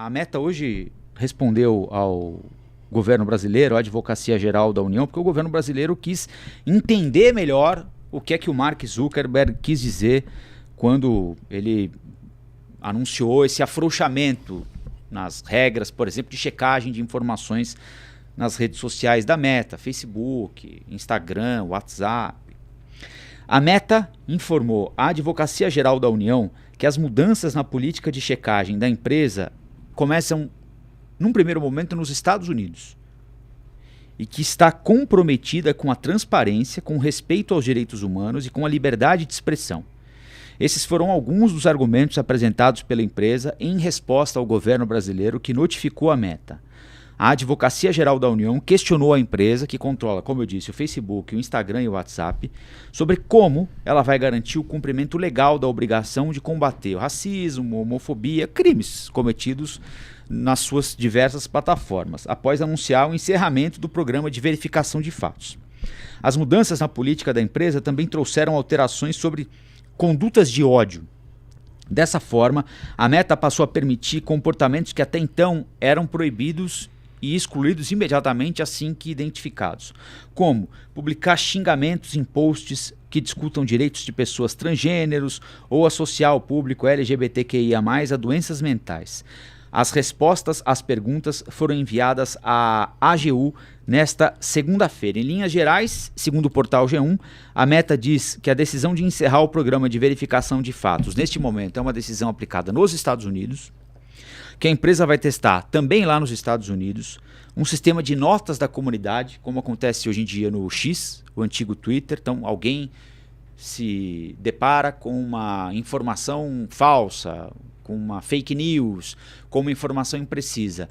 A Meta hoje respondeu ao governo brasileiro, à Advocacia Geral da União, porque o governo brasileiro quis entender melhor o que é que o Mark Zuckerberg quis dizer quando ele anunciou esse afrouxamento nas regras, por exemplo, de checagem de informações nas redes sociais da Meta, Facebook, Instagram, WhatsApp. A Meta informou à Advocacia Geral da União que as mudanças na política de checagem da empresa começam, num primeiro momento, nos Estados Unidos e que está comprometida com a transparência, com o respeito aos direitos humanos e com a liberdade de expressão. Esses foram alguns dos argumentos apresentados pela empresa em resposta ao governo brasileiro que notificou a Meta. A Advocacia Geral da União questionou a empresa, que controla, como eu disse, o Facebook, o Instagram e o WhatsApp, sobre como ela vai garantir o cumprimento legal da obrigação de combater o racismo, homofobia, crimes cometidos nas suas diversas plataformas, após anunciar o encerramento do programa de verificação de fatos. As mudanças na política da empresa também trouxeram alterações sobre condutas de ódio. Dessa forma, a Meta passou a permitir comportamentos que até então eram proibidos e excluídos imediatamente assim que identificados, como publicar xingamentos em posts que discutam direitos de pessoas transgêneros ou associar o público LGBTQIA+, a doenças mentais. As respostas às perguntas foram enviadas à AGU nesta segunda-feira. Em linhas gerais, segundo o portal G1, a Meta diz que a decisão de encerrar o programa de verificação de fatos neste momento é uma decisão aplicada nos Estados Unidos, que a empresa vai testar também lá nos Estados Unidos um sistema de notas da comunidade, como acontece hoje em dia no X, o antigo Twitter. Então, alguém se depara com uma informação falsa, com uma fake news, com uma informação imprecisa,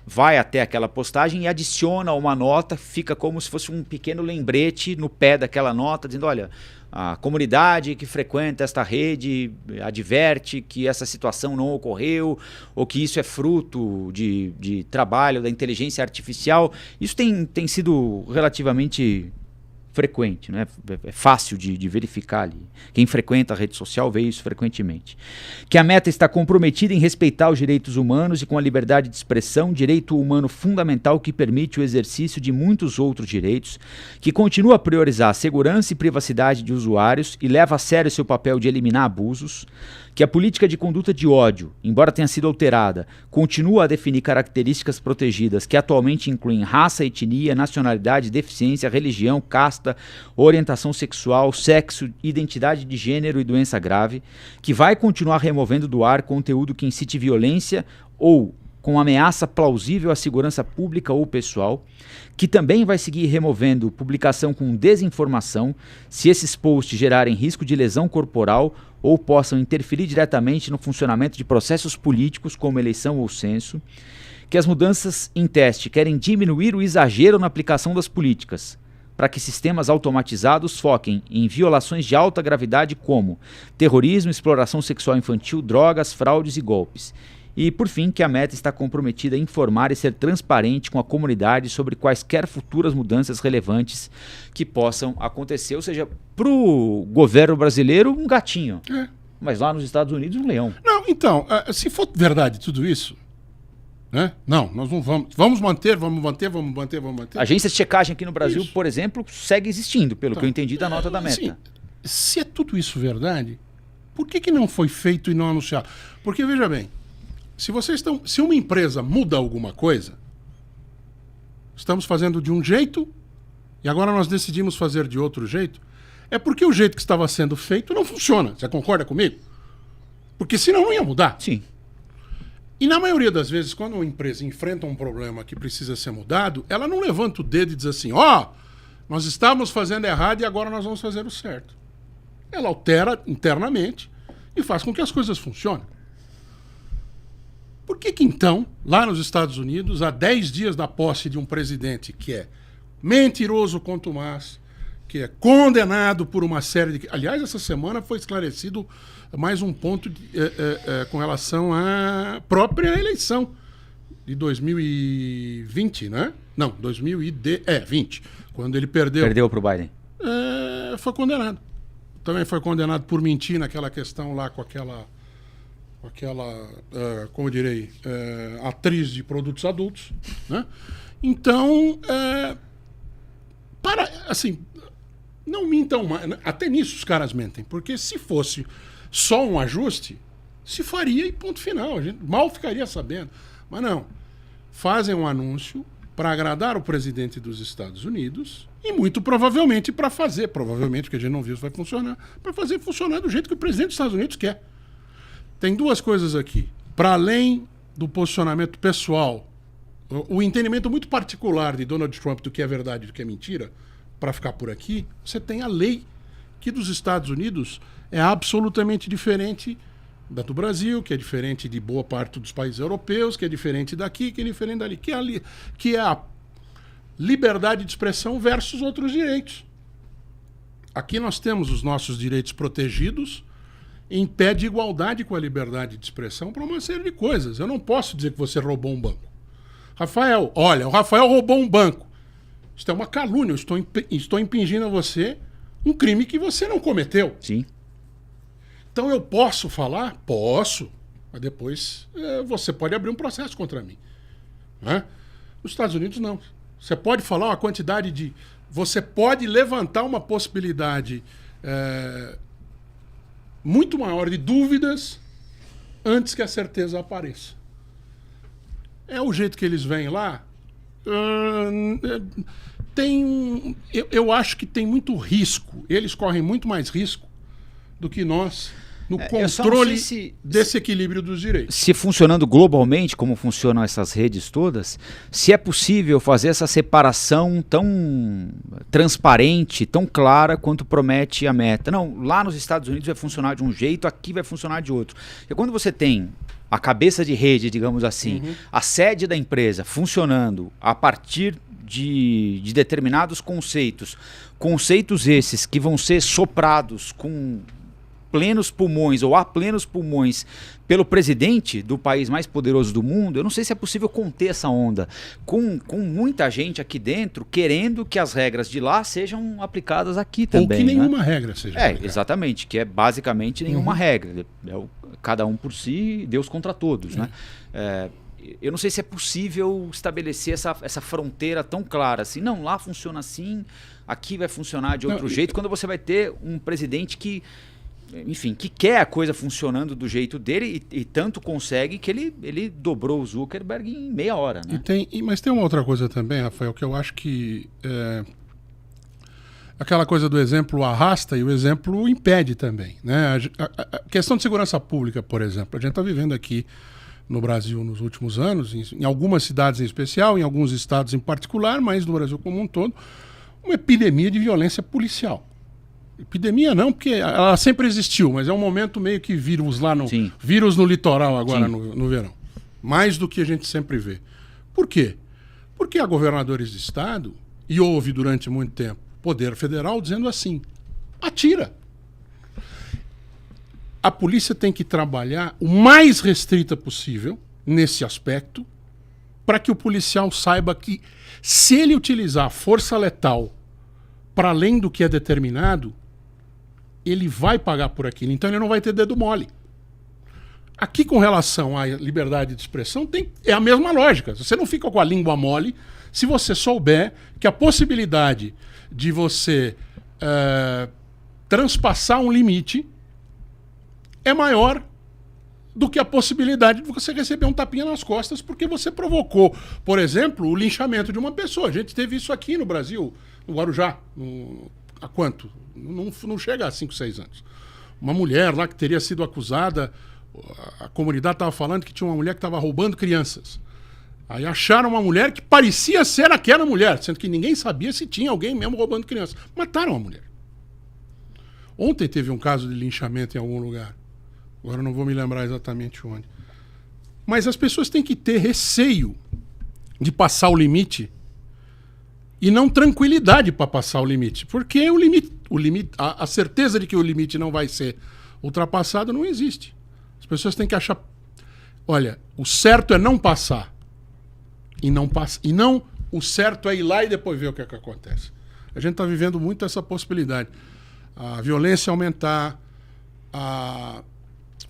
vai até aquela postagem e adiciona uma nota, fica como se fosse um pequeno lembrete no pé daquela nota, dizendo, olha, a comunidade que frequenta esta rede adverte que essa situação não ocorreu, ou que isso é fruto de trabalho da inteligência artificial. Isso tem sido relativamente frequente, né? É fácil de verificar ali. Quem frequenta a rede social vê isso frequentemente. Que a Meta está comprometida em respeitar os direitos humanos e com a liberdade de expressão, direito humano fundamental que permite o exercício de muitos outros direitos, que continua a priorizar a segurança e privacidade de usuários e leva a sério seu papel de eliminar abusos, que a política de conduta de ódio, embora tenha sido alterada, continua a definir características protegidas que atualmente incluem raça, etnia, nacionalidade, deficiência, religião, casta, orientação sexual, sexo, identidade de gênero e doença grave, que vai continuar removendo do ar conteúdo que incite violência ou com ameaça plausível à segurança pública ou pessoal, que também vai seguir removendo publicação com desinformação se esses posts gerarem risco de lesão corporal ou possam interferir diretamente no funcionamento de processos políticos como eleição ou censo, que as mudanças em teste querem diminuir o exagero na aplicação das políticas, para que sistemas automatizados foquem em violações de alta gravidade como terrorismo, exploração sexual infantil, drogas, fraudes e golpes. E, por fim, que a Meta está comprometida a informar e ser transparente com a comunidade sobre quaisquer futuras mudanças relevantes que possam acontecer. Ou seja, para o governo brasileiro, um gatinho. Mas lá nos Estados Unidos, um leão. Não, então, se for verdade tudo isso, né? Não, nós não vamos manter. Agências de checagem aqui no Brasil, por exemplo, segue existindo, pelo que eu entendi da nota da Meta. Assim, se é tudo isso verdade, por que não foi feito e não anunciado? Porque, veja bem, se uma empresa muda alguma coisa, estamos fazendo de um jeito e agora nós decidimos fazer de outro jeito, é porque o jeito que estava sendo feito não funciona. Você concorda comigo? Porque senão não ia mudar. Sim. E na maioria das vezes, quando uma empresa enfrenta um problema que precisa ser mudado, ela não levanta o dedo e diz assim, nós estávamos fazendo errado e agora nós vamos fazer o certo. Ela altera internamente e faz com que as coisas funcionem. Por que então, lá nos Estados Unidos, há 10 dias da posse de um presidente que é mentiroso contumaz, que é condenado por uma série de... Aliás, essa semana foi esclarecido mais um ponto com relação à própria eleição de 2020, né? Não, 2020, quando ele perdeu. Perdeu para o Biden. Foi condenado. Também foi condenado por mentir naquela questão lá com aquela, como eu direi, atriz de produtos adultos, né? Então, assim, não mintam mais. Até nisso os caras mentem, porque se fosse só um ajuste, se faria e ponto final. A gente mal ficaria sabendo. Mas não. Fazem um anúncio para agradar o presidente dos Estados Unidos e muito provavelmente para fazer, provavelmente, porque a gente não viu se vai funcionar, para fazer funcionar do jeito que o presidente dos Estados Unidos quer. Tem duas coisas aqui. Para além do posicionamento pessoal, o entendimento muito particular de Donald Trump do que é verdade e do que é mentira, para ficar por aqui, você tem a lei que dos Estados Unidos é absolutamente diferente da do Brasil, que é diferente de boa parte dos países europeus, que é diferente daqui, que é diferente dali, que é a liberdade de expressão versus outros direitos. Aqui nós temos os nossos direitos protegidos em pé de igualdade com a liberdade de expressão para uma série de coisas. Eu não posso dizer que você roubou um banco. Rafael, olha, o Rafael roubou um banco. Isso é uma calúnia, eu estou impingindo a você um crime que você não cometeu. Sim. Então eu posso falar? Posso. Mas depois você pode abrir um processo contra mim. Né? Nos Estados Unidos, não. Você pode falar uma quantidade de... Você pode levantar uma possibilidade muito maior de dúvidas antes que a certeza apareça. É o jeito que eles vêm lá. Eu acho que tem muito risco. Eles correm muito mais risco do que nós no controle desse equilíbrio dos direitos. Se funcionando globalmente, como funcionam essas redes todas, se é possível fazer essa separação tão transparente, tão clara quanto promete a Meta. Não, lá nos Estados Unidos vai funcionar de um jeito, aqui vai funcionar de outro. E quando você tem a cabeça de rede, digamos assim, a sede da empresa funcionando a partir de determinados conceitos esses que vão ser soprados com plenos pulmões ou a plenos pulmões pelo presidente do país mais poderoso do mundo, eu não sei se é possível conter essa onda com muita gente aqui dentro querendo que as regras de lá sejam aplicadas aqui também. Ou que nenhuma regra seja aplicada. Exatamente, que é basicamente nenhuma regra. Cada um por si, Deus contra todos. Né? Eu não sei se é possível estabelecer essa fronteira tão clara assim. Não, lá funciona assim, aqui vai funcionar de outro jeito, quando você vai ter um presidente que, enfim, que quer a coisa funcionando do jeito dele e tanto consegue que ele dobrou o Zuckerberg em meia hora. Né? Mas tem uma outra coisa também, Rafael, que eu acho que aquela coisa do exemplo arrasta e o exemplo impede também. Né? A questão de segurança pública, por exemplo, a gente está vivendo aqui no Brasil nos últimos anos, em algumas cidades em especial, em alguns estados em particular, mas no Brasil como um todo, uma epidemia de violência policial. Epidemia não, porque ela sempre existiu, mas é um momento meio que vírus lá no... Sim. Vírus no litoral agora no verão. Mais do que a gente sempre vê. Por quê? Porque há governadores de estado, e houve durante muito tempo, poder federal dizendo assim, atira. A polícia tem que trabalhar o mais restrita possível nesse aspecto para que o policial saiba que se ele utilizar força letal para além do que é determinado, ele vai pagar por aquilo. Então ele não vai ter dedo mole. Aqui com relação à liberdade de expressão é a mesma lógica. Você não fica com a língua mole se você souber que a possibilidade de você transpassar um limite é maior do que a possibilidade de você receber um tapinha nas costas porque você provocou, por exemplo, o linchamento de uma pessoa. A gente teve isso aqui no Brasil, no Guarujá, há quanto? Não chega a 5, 6 anos. Uma mulher lá que teria sido acusada, a comunidade estava falando que tinha uma mulher que estava roubando crianças. Aí acharam uma mulher que parecia ser aquela mulher, sendo que ninguém sabia se tinha alguém mesmo roubando crianças. Mataram a mulher. Ontem teve um caso de linchamento em algum lugar. Agora eu não vou me lembrar exatamente onde. Mas as pessoas têm que ter receio de passar o limite e não tranquilidade para passar o limite. Porque a certeza de que o limite não vai ser ultrapassado não existe. As pessoas têm que achar... Olha, o certo é não passar. E não o certo é ir lá e depois ver o que é que acontece. A gente está vivendo muito essa possibilidade. A violência aumentar,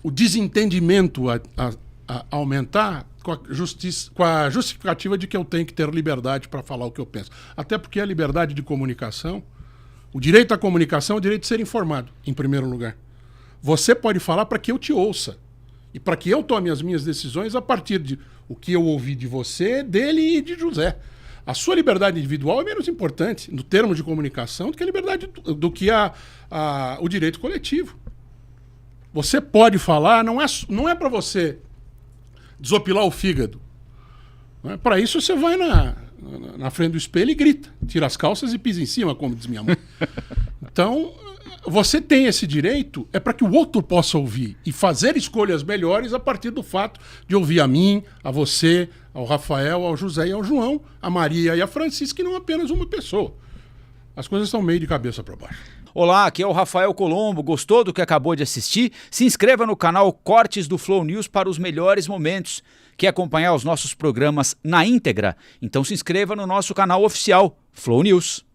o desentendimento a aumentar com a justificativa de que eu tenho que ter liberdade para falar o que eu penso. Até porque a liberdade de comunicação, o direito à comunicação é o direito de ser informado, em primeiro lugar. Você pode falar para que eu te ouça e para que eu tome as minhas decisões a partir de o que eu ouvi de você, dele e de José. A sua liberdade individual é menos importante no termo de comunicação do que a liberdade do que o direito coletivo. Você pode falar, não é para você desopilar o fígado. Para isso você vai na frente do espelho e grita, tira as calças e pisa em cima, como diz minha mãe. Então, você tem esse direito é para que o outro possa ouvir e fazer escolhas melhores a partir do fato de ouvir a mim, a você, ao Rafael, ao José e ao João, a Maria e a Francisca, e não apenas uma pessoa. As coisas estão meio de cabeça para baixo. Olá, aqui é o Rafael Colombo. Gostou do que acabou de assistir? Se inscreva no canal Cortes do Flow News para os melhores momentos. Quer acompanhar os nossos programas na íntegra? Então se inscreva no nosso canal oficial, Flow News.